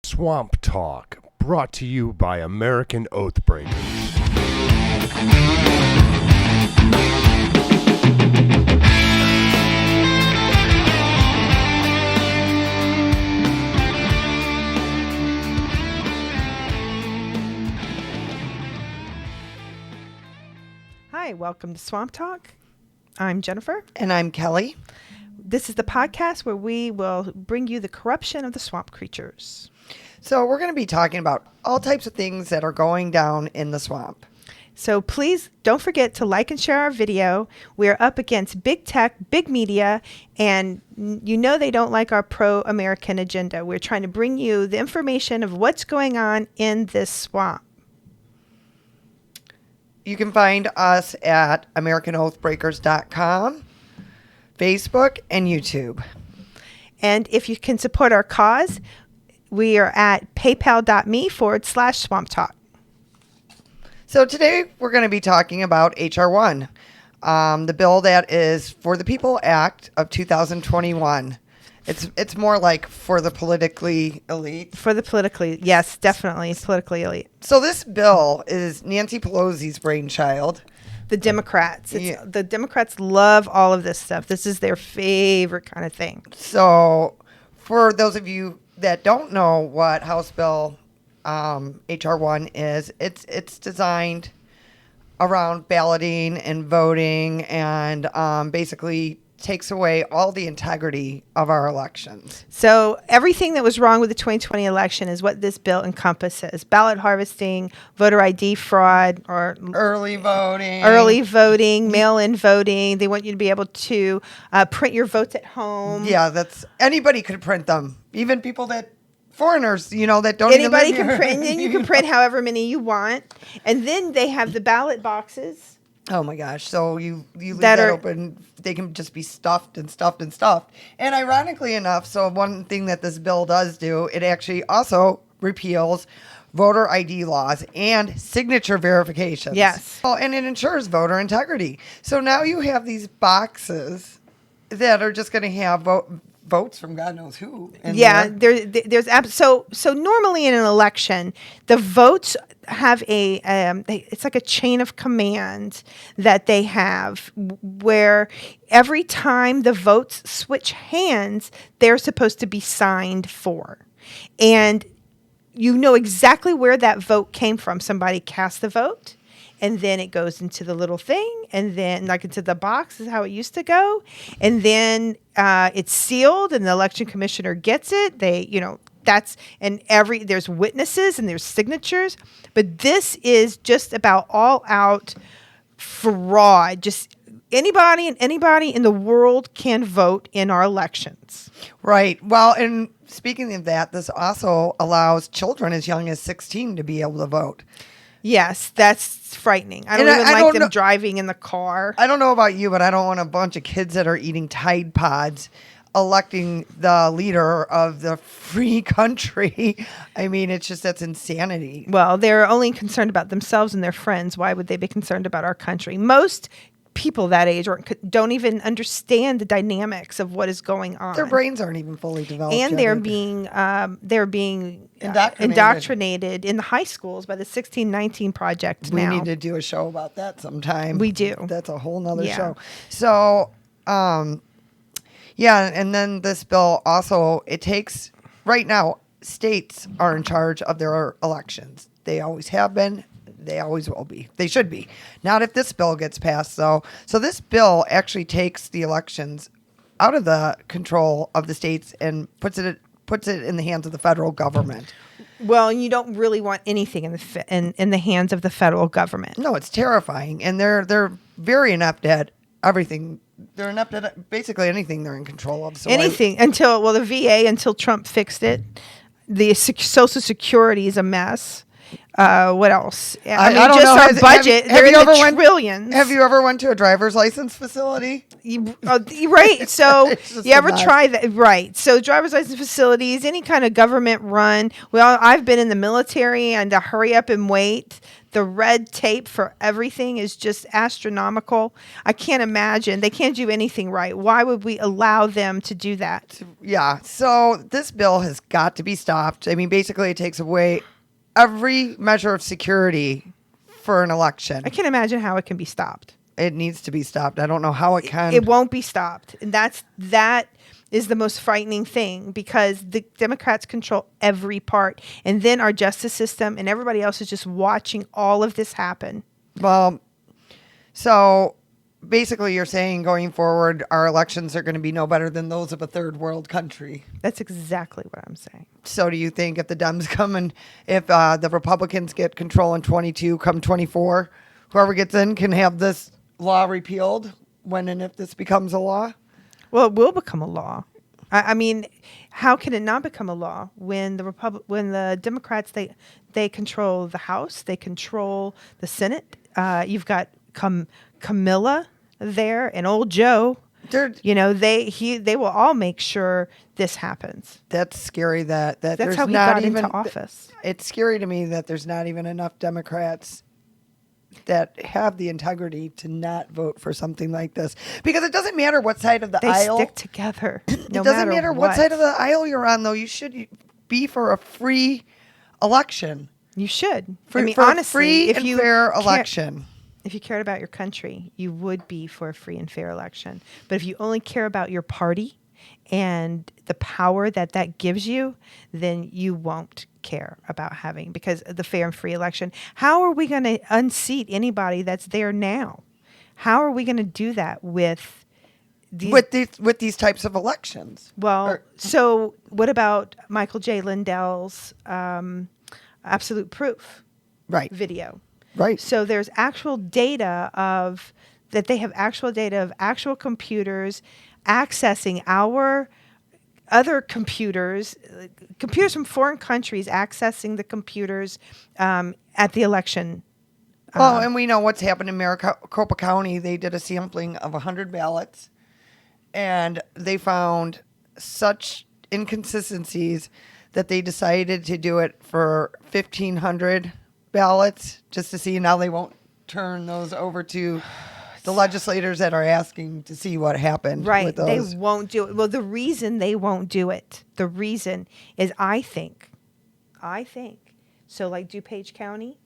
Swamp Talk, brought to you by American Oathbreakers. Hi, welcome to Swamp Talk. I'm Jennifer. And I'm Kelly. This is the podcast where we will bring you the corruption of the swamp creatures. So we're going to be talking about all types of things that are going down in the swamp. So please don't forget to like and share our video. We're up against big tech, big media, and you know they don't like our pro-American agenda. We're trying to bring you the information of what's going on in this swamp. You can find us at AmericanOathbreakers.com, Facebook, and YouTube. And if you can support our cause, we are at paypal.me/Swamp Talk. So today we're going to be talking about HR1, the bill that is for the People Act of 2021. It's more like for the politically elite. For the politically, yes, definitely politically elite. So this bill is Nancy Pelosi's brainchild. The Democrats. The Democrats love all of this stuff. This is their favorite kind of thing. So for those of you that don't know what House Bill HR1 is, it's designed around balloting and voting and basically takes away all the integrity of our elections. So everything that was wrong with the 2020 election is what this bill encompasses. Ballot harvesting, voter ID fraud, or early voting, mail-in voting. They want you to be able to print your votes at home. Yeah, that's anybody could print them. Even people that foreigners, that don't anybody even live can here. print, and you can print however many you want. And then they have the ballot boxes. Oh my gosh. So you leave that open, they can just be stuffed and stuffed and stuffed. And ironically enough, so one thing that this bill does do, it actually also repeals voter ID laws and signature verifications. Yes. Oh, and it ensures voter integrity. So now you have these boxes that are just going to have votes from God knows who. Yeah, so normally in an election, the votes have it's like a chain of command that they have where every time the votes switch hands, they're supposed to be signed for. And you know exactly where that vote came from. Somebody cast the vote. And then it goes into the little thing, and then like into the box is how it used to go. And then it's sealed, and the election commissioner gets it. There's witnesses and there's signatures. But this is just about all out fraud. Just anybody in the world can vote in our elections. Right. Well, and speaking of that, this also allows children as young as 16 to be able to vote. Yes, that's frightening. I don't like them driving in the car. I don't know about you, but I don't want a bunch of kids that are eating Tide Pods electing the leader of the free country. I mean, that's insanity. Well, they're only concerned about themselves and their friends. Why would they be concerned about our country? Most people that age don't even understand the dynamics of what is going on. Their brains aren't even fully developed, and they're being indoctrinated in the high schools by the 1619 Project. We need to do a show about that sometime. We do. That's a whole nother show. So, and then this bill also, it takes, right now, states are in charge of their elections. They always have been. They always will be. They should be. Not if this bill gets passed, though. So this bill actually takes the elections out of the control of the states and puts it in the hands of the federal government. Well, you don't really want anything in the hands of the federal government. No, it's terrifying, and they're very inept at everything. They're inept at basically anything they're in control of. So anything until the VA until Trump fixed it. The Social Security is a mess. What else? I mean, I don't just know. our budget. Have They're you in ever the went? trillions. Have you ever went to a driver's license facility? Right. So It's just you ever a mess. try that? Right. So driver's license facilities, any kind of government run. Well, I've been in the military and to hurry up and wait. The red tape for everything is just astronomical. I can't imagine. They can't do anything right. Why would we allow them to do that? Yeah. So this bill has got to be stopped. I mean, basically, it takes away every measure of security for an election. I can't imagine how it can be stopped. It needs to be stopped. I don't know how it can. It won't be stopped. And that is the most frightening thing because the Democrats control every part. And then our justice system and everybody else is just watching all of this happen. Well, so basically, you're saying going forward, our elections are going to be no better than those of a third world country. That's exactly what I'm saying. So do you think if the Dems come and if the Republicans get control in 22, come 24, whoever gets in can have this law repealed when and if this becomes a law? Well, it will become a law. I mean, how can it not become a law when the Democrats they control the House, they control the Senate. You've got Camilla there and old Joe. You know, they will all make sure this happens. That's scary. That's there's how he not got even into office. It's scary to me that there's not even enough Democrats that have the integrity to not vote for something like this, because it doesn't matter what side of the They aisle. stick together. It doesn't matter what side of the aisle you're on, though. You should be for a free election. You should. For, I mean, for honestly, a free and fair election. If you cared about your country, you would be for a free and fair election. But if you only care about your party and the power that gives you, then you won't care about having, because the fair and free election. How are we going to unseat anybody that's there now? How are we going to do that with these types of elections? Well, so what about Michael J. Lindell's Absolute Proof video? Right. So there's actual data of actual computers accessing our other computers from foreign countries accessing the computers at the election. Well, and we know what's happened in Maricopa County. They did a sampling of 100 ballots, and they found such inconsistencies that they decided to do it for 1,500 ballots just to see. Now they won't turn those over to the legislators that are asking to see what happened. Right. With those. They won't do it. Well, the reason they won't do it, the reason is I think, so like DuPage County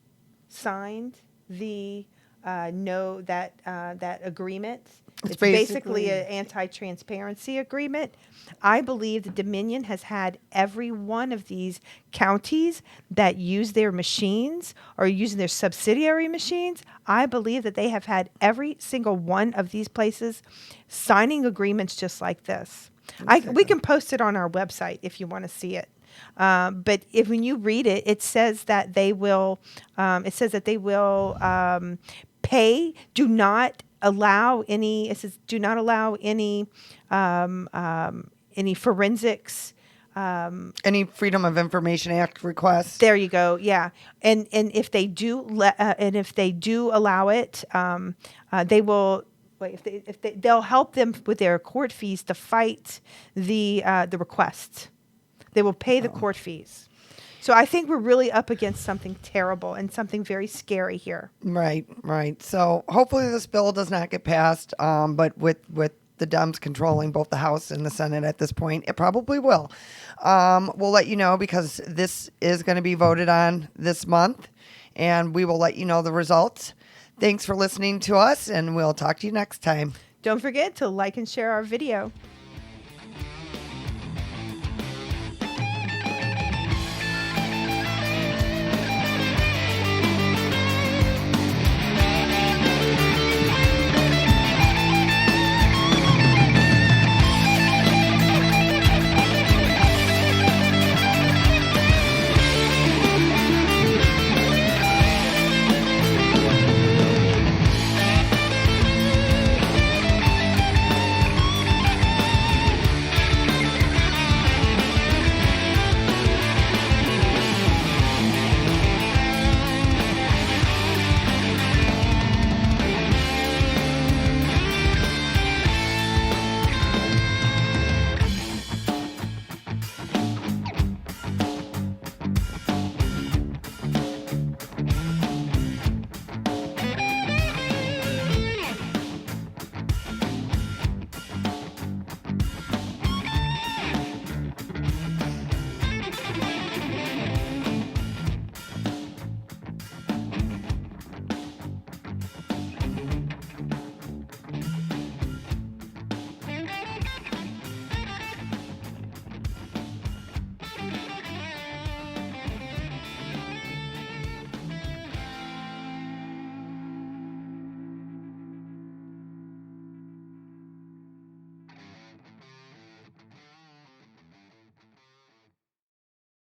signed the that agreement. It's basically an anti-transparency agreement. I believe the Dominion has had every one of these counties that use their machines or using their subsidiary machines. I believe that they have had every single one of these places signing agreements just like this. We can post it on our website if you want to see it. But when you read it, it says that they will. Pay. Do not allow any. It says do not allow any forensics. Any Freedom of Information Act requests. There you go. Yeah, and if they do allow it, they will. They'll help them with their court fees to fight the requests. They will pay the court fees. So I think we're really up against something terrible and something very scary here. Right. So hopefully this bill does not get passed. But with the Dems controlling both the House and the Senate at this point, it probably will. We'll let you know because this is going to be voted on this month, and we will let you know the results. Thanks for listening to us, and we'll talk to you next time. Don't forget to like and share our video.